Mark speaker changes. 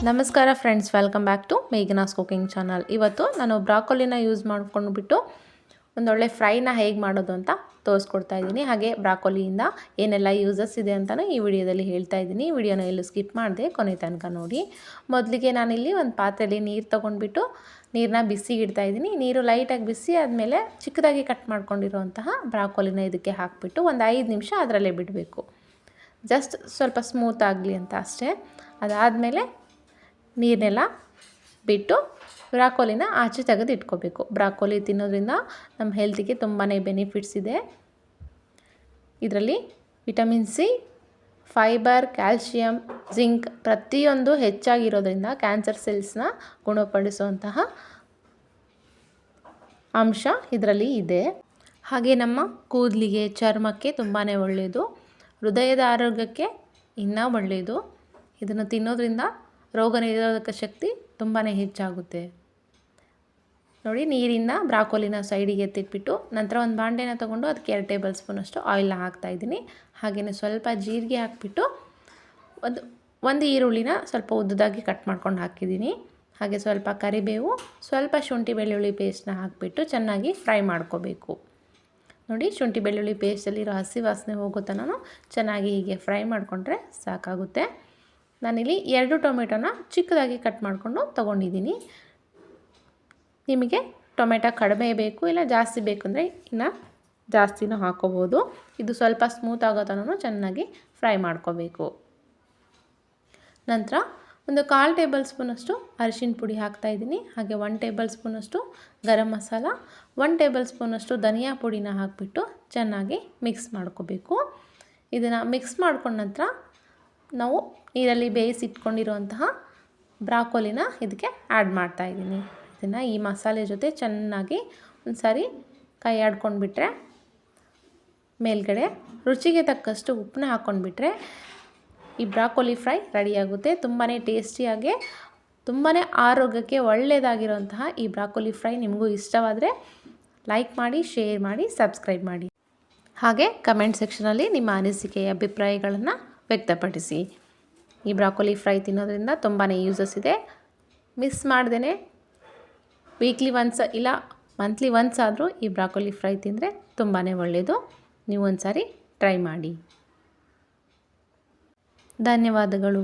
Speaker 1: ನಮಸ್ಕಾರ friends, welcome back to Meghana's cooking channel. ಇವತ್ತು ನಾನು ಬ್ರಾಕೊಲಿನ ಯೂಸ್ ಮಾಡ್ಕೊಂಡ್ಬಿಟ್ಟು ಒಂದೊಳ್ಳೆ ಫ್ರೈನ ಹೇಗೆ ಮಾಡೋದು ಅಂತ ತೋರಿಸ್ಕೊಡ್ತಾ ಇದ್ದೀನಿ. ಹಾಗೆ ಬ್ರಾಕೊಲಿಯಿಂದ ಏನೆಲ್ಲ ಯೂಸಸ್ ಇದೆ ಅಂತಲೂ ಈ ವಿಡಿಯೋದಲ್ಲಿ ಹೇಳ್ತಾ ಇದ್ದೀನಿ. ವಿಡಿಯೋನ ಎಲ್ಲೂ ಸ್ಕಿಪ್ ಮಾಡಿದೆ, ಕೊನೆ ತನಕ ನೋಡಿ. ಮೊದಲಿಗೆ ನಾನಿಲ್ಲಿ ಒಂದು ಪಾತ್ರೆಯಲ್ಲಿ ನೀರು ತೊಗೊಂಡ್ಬಿಟ್ಟು ನೀರನ್ನ ಬಿಸಿಗೆ ಇಡ್ತಾ ಇದ್ದೀನಿ. ನೀರು ಲೈಟಾಗಿ ಬಿಸಿ ಆದಮೇಲೆ ಚಿಕ್ಕದಾಗಿ ಕಟ್ ಮಾಡ್ಕೊಂಡಿರುವಂತಹ ಬ್ರಾಕೊಲಿನ ಇದಕ್ಕೆ ಹಾಕಿಬಿಟ್ಟು ಒಂದು 5 ನಿಮಿಷ ಅದರಲ್ಲೇ ಬಿಡಬೇಕು. ಜಸ್ಟ್ ಸ್ವಲ್ಪ ಸ್ಮೂತ್ ಆಗಲಿ ಅಂತ ಅಷ್ಟೇ. ಅದಾದಮೇಲೆ ನೀರನ್ನೆಲ್ಲ ಬಿಟ್ಟು ಬ್ರಾಕೊಲಿನ ಆಚೆ ತೆಗೆದು ಇಟ್ಕೋಬೇಕು. ಬ್ರಾಕೊಲಿ ತಿನ್ನೋದ್ರಿಂದ ನಮ್ಮ ಹೆಲ್ತಿಗೆ ತುಂಬಾ ಬೆನಿಫಿಟ್ಸ್ ಇದೆ. ಇದರಲ್ಲಿ vitamin C, fibre, calcium, zinc ಪ್ರತಿಯೊಂದು ಹೆಚ್ಚಾಗಿರೋದ್ರಿಂದ ಕ್ಯಾನ್ಸರ್ ಸೆಲ್ಸ್ನ ಗುಣಪಡಿಸುವಂತಹ ಅಂಶ ಇದರಲ್ಲಿ ಇದೆ. ಹಾಗೆ ನಮ್ಮ ಕೂದಲಿಗೆ, ಚರ್ಮಕ್ಕೆ ತುಂಬಾ ಒಳ್ಳೆಯದು. ಹೃದಯದ ಆರೋಗ್ಯಕ್ಕೆ ಇನ್ನೂ ಒಳ್ಳೆಯದು. ಇದನ್ನು ತಿನ್ನೋದ್ರಿಂದ ರೋಗ ನಿರೋಧಕ ಶಕ್ತಿ ತುಂಬಾ ಹೆಚ್ಚಾಗುತ್ತೆ. ನೋಡಿ, ನೀರಿಂದ ಬ್ರಾಕೊಲಿನ ಸೈಡಿಗೆ ಎತ್ತಿಟ್ಬಿಟ್ಟು ನಂತರ ಒಂದು ಬಾಂಡೆನ ತೊಗೊಂಡು ಅದಕ್ಕೆ 2 ಟೇಬಲ್ ಸ್ಪೂನಷ್ಟು ಆಯಿಲ್ನ ಹಾಕ್ತಾಯಿದ್ದೀನಿ. ಹಾಗೆಯೇ ಸ್ವಲ್ಪ ಜೀರಿಗೆ ಹಾಕಿಬಿಟ್ಟು ಒಂದು ಈರುಳ್ಳಿನ ಸ್ವಲ್ಪ ಉದ್ದದಾಗಿ ಕಟ್ ಮಾಡ್ಕೊಂಡು ಹಾಕಿದ್ದೀನಿ. ಹಾಗೆ ಸ್ವಲ್ಪ ಕರಿಬೇವು, ಸ್ವಲ್ಪ ಶುಂಠಿ ಬೆಳ್ಳುಳ್ಳಿ ಪೇಸ್ಟ್ನ ಹಾಕಿಬಿಟ್ಟು ಚೆನ್ನಾಗಿ ಫ್ರೈ ಮಾಡ್ಕೋಬೇಕು. ನೋಡಿ, ಶುಂಠಿ ಬೆಳ್ಳುಳ್ಳಿ ಪೇಸ್ಟಲ್ಲಿರೋ ಹಸಿ ವಾಸನೆ ಹೋಗೋ ತನಕ ಚೆನ್ನಾಗಿ ಹೀಗೆ ಫ್ರೈ ಮಾಡಿಕೊಂಡ್ರೆ ಸಾಕಾಗುತ್ತೆ. ನಾನಿಲ್ಲಿ 2 ಟೊಮೆಟೊನ ಚಿಕ್ಕದಾಗಿ ಕಟ್ ಮಾಡಿಕೊಂಡು ತೊಗೊಂಡಿದ್ದೀನಿ. ನಿಮಗೆ ಟೊಮೆಟೊ ಕಡಿಮೆ ಬೇಕು ಇಲ್ಲ ಜಾಸ್ತಿ ಬೇಕಂದರೆ ಇನ್ನು ಜಾಸ್ತಿನೂ ಹಾಕ್ಕೋಬೋದು. ಇದು ಸ್ವಲ್ಪ ಸ್ಮೂತ್ ಆಗೋ ತನಕ ಚೆನ್ನಾಗಿ ಫ್ರೈ ಮಾಡ್ಕೋಬೇಕು. ನಂತರ ಒಂದು 1/4 ಟೇಬಲ್ ಸ್ಪೂನಷ್ಟು ಅರಿಶಿನ ಪುಡಿ ಹಾಕ್ತಾಯಿದ್ದೀನಿ. ಹಾಗೆ 1 ಟೇಬಲ್ ಸ್ಪೂನಷ್ಟು ಗರಂ ಮಸಾಲ, 1 ಟೇಬಲ್ ಸ್ಪೂನಷ್ಟು ಧನಿಯಾ ಪುಡಿನ ಹಾಕಿಬಿಟ್ಟು ಚೆನ್ನಾಗಿ ಮಿಕ್ಸ್ ಮಾಡ್ಕೋಬೇಕು. ಇದನ್ನು ಮಿಕ್ಸ್ ಮಾಡ್ಕೊಂಡ ನಂತರ ನಾವು ನೀರಲ್ಲಿ ಬೇಯಿಸಿಟ್ಕೊಂಡಿರುವಂತಹ ಬ್ರಾಕೊಲಿನ ಇದಕ್ಕೆ ಆ್ಯಡ್ ಮಾಡ್ತಾಯಿದ್ದೀನಿ. ಇದನ್ನು ಈ ಮಸಾಲೆ ಜೊತೆ ಚೆನ್ನಾಗಿ ಒಂದು ಸಾರಿ ಕೈ ಆಡ್ಕೊಂಡ್ಬಿಟ್ರೆ ಮೇಲ್ಗಡೆ ರುಚಿಗೆ ತಕ್ಕಷ್ಟು ಉಪ್ಪನ್ನ ಹಾಕ್ಕೊಂಡ್ಬಿಟ್ರೆ ಈ ಬ್ರಾಕೊಲಿ ಫ್ರೈ ರೆಡಿಯಾಗುತ್ತೆ. ತುಂಬಾ ಟೇಸ್ಟಿಯಾಗಿ, ತುಂಬಾ ಆರೋಗ್ಯಕ್ಕೆ ಒಳ್ಳೆಯದಾಗಿರುವಂತಹ ಈ ಬ್ರಾಕೊಲಿ ಫ್ರೈ ನಿಮಗೂ ಇಷ್ಟವಾದರೆ ಲೈಕ್ ಮಾಡಿ, ಶೇರ್ ಮಾಡಿ, ಸಬ್ಸ್ಕ್ರೈಬ್ ಮಾಡಿ. ಹಾಗೆ ಕಮೆಂಟ್ ಸೆಕ್ಷನಲ್ಲಿ ನಿಮ್ಮ ಅನಿಸಿಕೆಯ ಅಭಿಪ್ರಾಯಗಳನ್ನು ವ್ಯಕ್ತಪಡಿಸಿ. ಈ ಬ್ರಾಕೊಲಿ ಫ್ರೈ ತಿನ್ನೋದ್ರಿಂದ ತುಂಬಾ ಯೂಸಸ್ ಇದೆ. ಮಿಸ್ ಮಾಡ್ದೇ ವೀಕ್ಲಿ ಒನ್ಸ್ ಇಲ್ಲ ಮಂತ್ಲಿ ಒನ್ಸ್ ಆದರೂ ಈ ಬ್ರಾಕೊಲಿ ಫ್ರೈ ತಿಂದರೆ ತುಂಬಾ ಒಳ್ಳೆಯದು. ನೀವು ಒಂದು ಸಾರಿ ಟ್ರೈ ಮಾಡಿ. ಧನ್ಯವಾದಗಳು.